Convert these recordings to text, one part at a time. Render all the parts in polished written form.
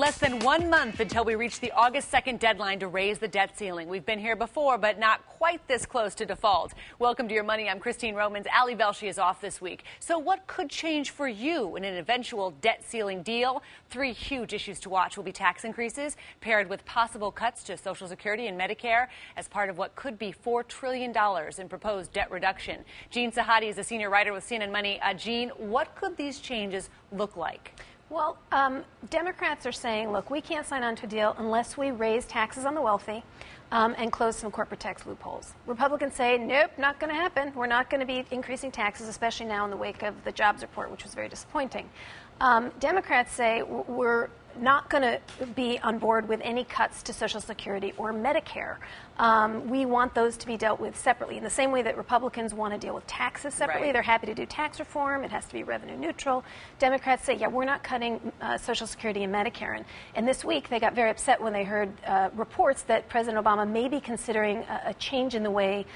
Less than 1 month until we reach the August 2nd deadline to raise the debt ceiling. We've been here before, but not quite this close to default. Welcome to Your Money. I'm Christine Romans. Ali Velshi is off this week. So what could change for you in an eventual debt ceiling deal? 3 huge issues to watch will be tax increases paired with possible cuts to Social Security and Medicare as part of what could be $4 trillion in proposed debt reduction. Jean Sahadi is a senior writer with CNN Money. Jean, what could these changes look like? Well, Democrats are saying, look, we can't sign on to a deal unless we raise taxes on the wealthy and close some corporate tax loopholes. Republicans say, nope, not going to happen. We're not going to be increasing taxes, especially now in the wake of the jobs report, which was very disappointing. Democrats say we're not going to be on board with any cuts to Social Security or Medicare. We want those to be dealt with separately. In the same way that Republicans want to deal with taxes separately, right. They're happy to do tax reform. It has to be revenue neutral. Democrats say, yeah, we're not cutting Social Security and Medicare. And this week, they got very upset when they heard reports that President Obama may be considering a change in the way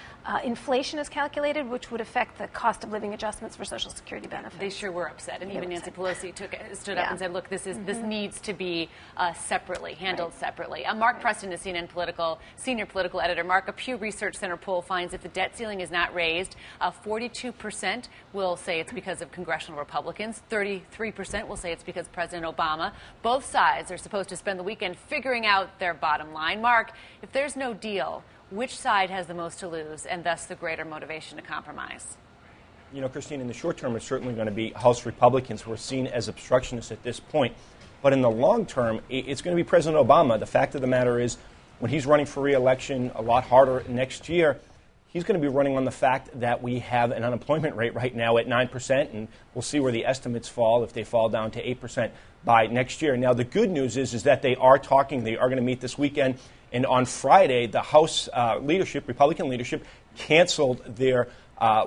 inflation is calculated, which would affect the cost of living adjustments for Social Security benefits. They sure were upset. And even Nancy Pelosi stood up and said, look, this needs to be handled separately. Mark Preston is CNN senior political editor. Mark, a Pew Research Center poll finds if the debt ceiling is not raised, 42% will say it's because of congressional Republicans. 33% will say it's because of President Obama. Both sides are supposed to spend the weekend figuring out their bottom line. Mark, if there's no deal, which side has the most to lose and thus the greater motivation to compromise? You know, Christine, in the short term, it's certainly going to be House Republicans who are seen as obstructionists at this point. But in the long term, it's going to be President Obama. The fact of the matter is, when he's running for re-election a lot harder next year, he's going to be running on the fact that we have an unemployment rate right now at 9%, and we'll see where the estimates fall if they fall down to 8% by next year. Now, the good news is that they are talking. They are going to meet this weekend. And on Friday, the House leadership, Republican leadership, canceled their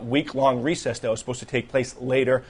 week-long recess that was supposed to take place later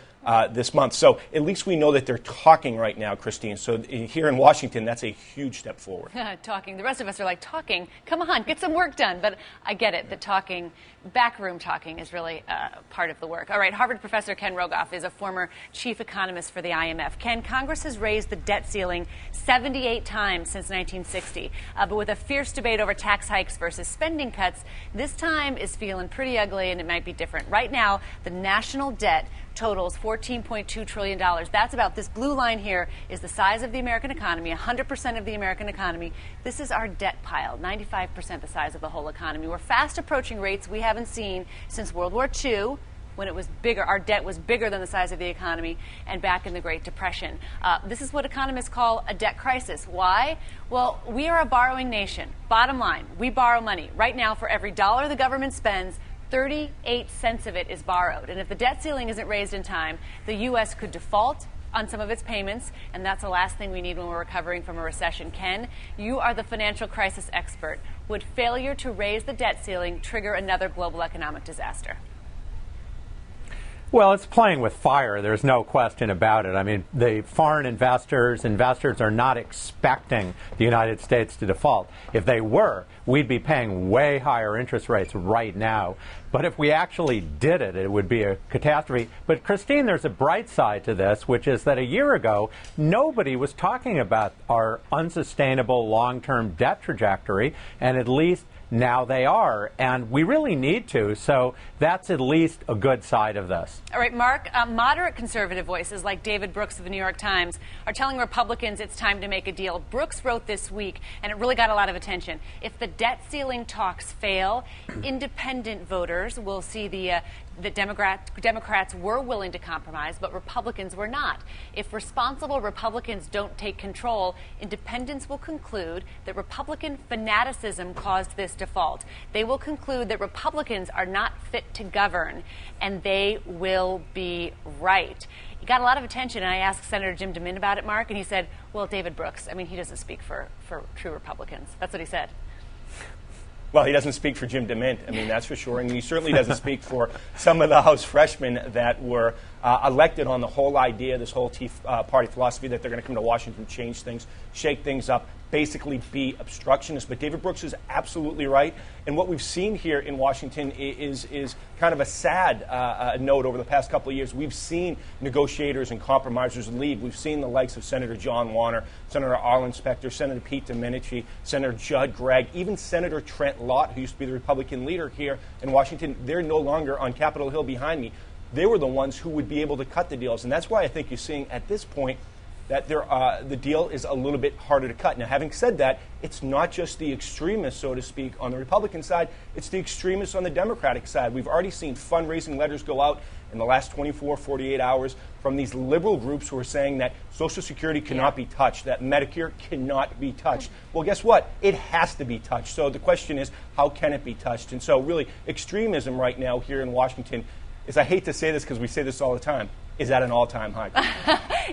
this month. So at least we know that they're talking right now, Christine. So here in Washington, that's a huge step forward. Talking. The rest of us are like, talking? Come on, get some work done. But I get it. The talking, backroom talking is really part of the work. All right, Harvard professor Ken Rogoff is a former chief economist for the IMF. Ken, Congress has raised the debt ceiling 78 times since 1960. But with a fierce debate over tax hikes versus spending cuts, this time is feeling pretty ugly and it might be different. Right now, the national debt totals $14.2 trillion. That's about, this blue line here is the size of the American economy, 100% of the American economy. This is our debt pile, 95% the size of the whole economy. We're fast approaching rates we haven't seen since World War II, when it was bigger. Our debt was bigger than the size of the economy, and back in the Great Depression. This is what economists call a debt crisis. Why? Well, we are a borrowing nation. Bottom line, we borrow money. Right now, for every dollar the government spends, 38 cents of it is borrowed. And if the debt ceiling isn't raised in time, the U.S. could default on some of its payments, and that's the last thing we need when we're recovering from a recession. Ken, you are the financial crisis expert. Would failure to raise the debt ceiling trigger another global economic disaster? Well, it's playing with fire. There's no question about it. I mean, the foreign investors are not expecting the United States to default. If they were, we'd be paying way higher interest rates right now. But if we actually did it, it would be a catastrophe. But, Christine, there's a bright side to this, which is that a year ago, nobody was talking about our unsustainable long-term debt trajectory, and at least now they are, and we really need to, so that's at least a good side of this. All right, Mark, moderate conservative voices like David Brooks of the New York Times are telling Republicans it's time to make a deal. Brooks wrote this week, and it really got a lot of attention. If the debt ceiling talks fail, independent voters will see the Democrats were willing to compromise, but Republicans were not. If responsible Republicans don't take control, independents will conclude that Republican fanaticism caused this default. They will conclude that Republicans are not fit to govern, and they will be right. He got a lot of attention, and I asked Senator Jim DeMint about it, Mark, and he said, well, David Brooks, I mean, he doesn't speak for true Republicans. That's what he said. Well, he doesn't speak for Jim DeMint, I mean, that's for sure. And he certainly doesn't speak for some of the House freshmen that were elected on the whole idea, this whole Tea Party philosophy that they're going to come to Washington, change things, shake things up, basically be obstructionist. But David Brooks is absolutely right. And what we've seen here in Washington is kind of a sad note over the past couple of years. We've seen negotiators and compromisers leave. We've seen the likes of Senator John Warner, Senator Arlen Specter, Senator Pete Domenici, Senator Judd Gregg, even Senator Trent Lott, who used to be the Republican leader here in Washington. They're no longer on Capitol Hill behind me. They were the ones who would be able to cut the deals. And that's why I think you're seeing at this point that the deal is a little bit harder to cut. Now, having said that, it's not just the extremists, so to speak, on the Republican side. It's the extremists on the Democratic side. We've already seen fundraising letters go out in the last 24, 48 hours from these liberal groups who are saying that Social Security cannot be touched, that Medicare cannot be touched. Well, guess what? It has to be touched. So the question is, how can it be touched? And so really, extremism right now here in Washington is, I hate to say this because we say this all the time, is at an all-time high.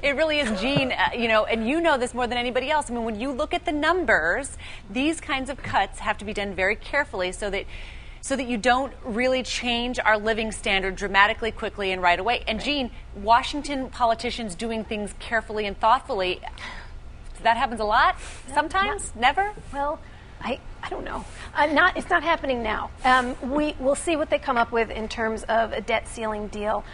It really is, Gene. And you know this more than anybody else. I mean, when you look at the numbers, these kinds of cuts have to be done very carefully so that you don't really change our living standard dramatically, quickly, and right away. And Gene, Washington politicians doing things carefully and thoughtfully, that happens a lot? Sometimes? Never? Well, I don't know. It's not happening now. We'll see what they come up with in terms of a debt ceiling deal.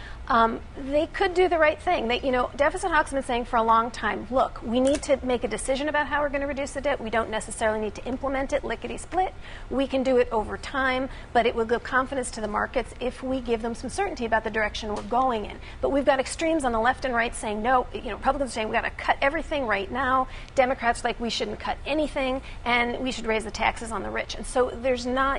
They could do the right thing. Deficit Hawk's been saying for a long time, look, we need to make a decision about how we're going to reduce the debt. We don't necessarily need to implement it lickety-split. We can do it over time, but it will give confidence to the markets if we give them some certainty about the direction we're going in. But we've got extremes on the left and right saying no. Republicans are saying we've got to cut everything right now. Democrats are like we shouldn't cut anything, and we should raise the taxes on the rich. And so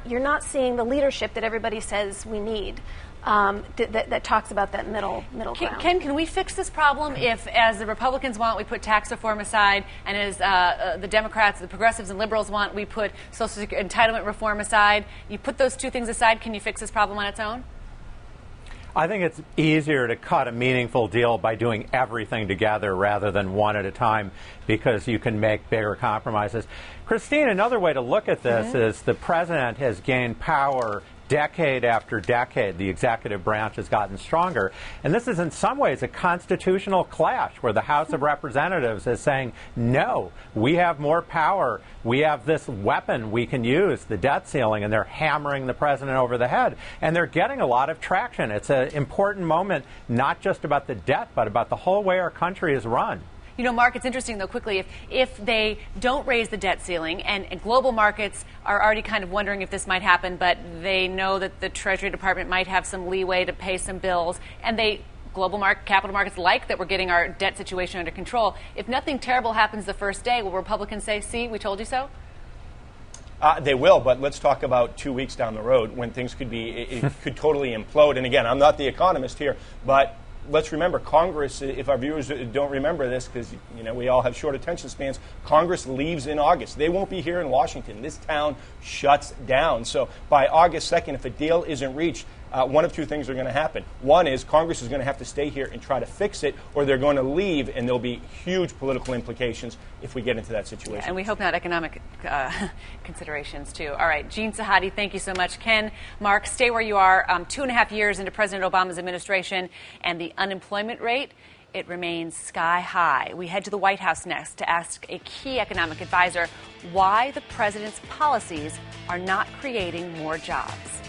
you're not seeing the leadership that everybody says we need. That talks about that middle ground. Ken, can we fix this problem if, as the Republicans want, we put tax reform aside, and as the Democrats, the progressives, and liberals want, we put Social Security entitlement reform aside? You put those two things aside, can you fix this problem on its own? I think it's easier to cut a meaningful deal by doing everything together rather than one at a time, because you can make bigger compromises. Christine, another way to look at this is the president has gained power decade after decade. The executive branch has gotten stronger. And this is in some ways a constitutional clash where the House of Representatives is saying, no, we have more power. We have this weapon we can use, the debt ceiling, and they're hammering the president over the head. And they're getting a lot of traction. It's an important moment, not just about the debt, but about the whole way our country is run. Mark, it's interesting, though, quickly, if they don't raise the debt ceiling, and global markets are already kind of wondering if this might happen, but they know that the Treasury Department might have some leeway to pay some bills, and capital markets like that we're getting our debt situation under control. If nothing terrible happens the first day, will Republicans say, see, we told you so? They will, but let's talk about 2 weeks down the road when things it could totally implode. And again, I'm not the economist here, but let's remember, Congress, if our viewers don't remember this, because we all have short attention spans, Congress leaves in August. They won't be here in Washington. This town shuts down. So by August 2nd, if a deal isn't reached, one of two things are going to happen. One is Congress is going to have to stay here and try to fix it, or they're going to leave, and there'll be huge political implications if we get into that situation. Yeah, and we hope not economic considerations, too. All right, Gene Sahadi, thank you so much. Ken, Mark, stay where you are. 2.5 years into President Obama's administration, and the unemployment rate, it remains sky high. We head to the White House next to ask a key economic advisor why the president's policies are not creating more jobs.